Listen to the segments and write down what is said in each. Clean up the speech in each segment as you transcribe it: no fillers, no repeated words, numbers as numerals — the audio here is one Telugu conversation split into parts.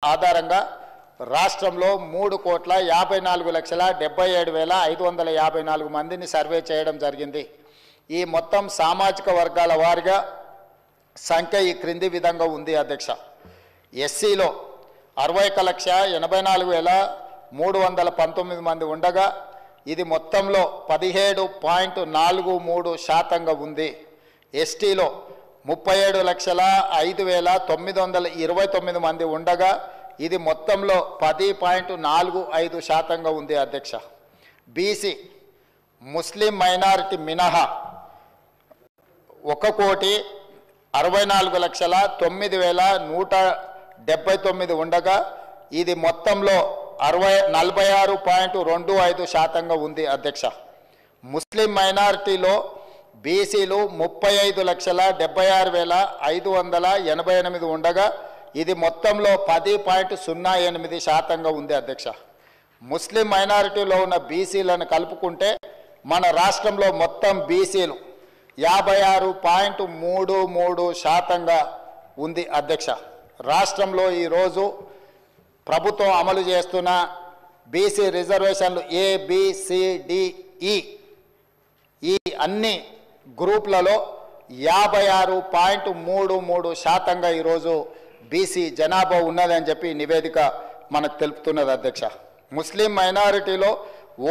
ఆధారంగా రాష్ట్రంలో 3,54,77,554 మందిని సర్వే చేయడం జరిగింది. ఈ మొత్తం సామాజిక వర్గాల వారిగా సంఖ్య ఈ క్రింది విధంగా ఉంది అధ్యక్ష. ఎస్సీలో 61,84,319 మంది ఉండగా ఇది మొత్తంలో 17.43% ఉంది. ఎస్టీలో 37,05,929 మంది ఉండగా ఇది మొత్తంలో 10.45% ఉంది అధ్యక్ష. బీసీ ముస్లిం మైనారిటీ మినహా 1,64,09,179 ఉండగా ఇది మొత్తంలో 46.25% ఉంది అధ్యక్ష. ముస్లిం మైనారిటీలో బీసీలు 35,76,588 ఉండగా ఇది మొత్తంలో 10.08% ఉంది అధ్యక్ష. ముస్లిం మైనారిటీలో ఉన్న బీసీలను కలుపుకుంటే మన రాష్ట్రంలో మొత్తం బీసీలు 56.33% ఉంది అధ్యక్ష. రాష్ట్రంలో ఈరోజు ప్రభుత్వం అమలు చేస్తున్న బీసీ రిజర్వేషన్లు ABCDE ఈ అన్ని గ్రూపులలో 56.33% ఈరోజు బీసీ జనాభా ఉన్నదని చెప్పి నివేదిక మనకు తెలుపుతున్నది అధ్యక్ష. ముస్లిం మైనారిటీలో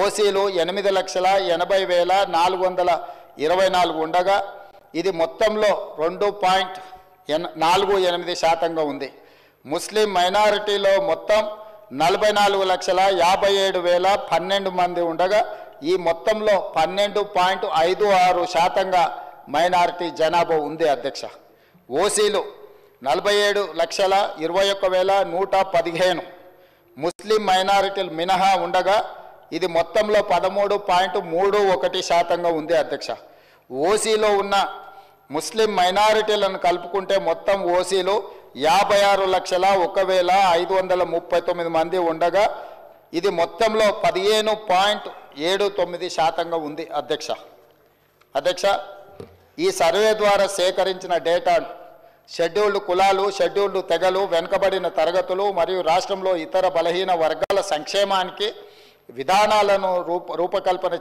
ఓసీలు 8,80,424 ఉండగా ఇది మొత్తంలో 2.48% ఉంది. ముస్లిం మైనారిటీలో మొత్తం 44,57,012 మంది ఉండగా ఈ మొత్తంలో 12.56% మైనారిటీ జనాభా ఉంది అధ్యక్ష. ఓసీలు 47,21,115 ముస్లిం మైనారిటీలు మినహా ఉండగా ఇది మొత్తంలో 13.31% ఉంది అధ్యక్ష. ఓసీలో ఉన్న ముస్లిం మైనారిటీలను కలుపుకుంటే మొత్తం ఓసీలు 56,01,539 మంది ఉండగా ఇది మొత్తంలో 15.79% ఉంది అధ్యక్ష. ఈ సర్వే ద్వారా సేకరించిన డేటాను షెడ్యూల్డ్ కులాలు, షెడ్యూల్డ్ తెగలు, వెనుకబడిన తరగతులు మరియు రాష్ట్రంలో ఇతర బలహీన వర్గాల సంక్షేమానికి విధానాలను రూపకల్పన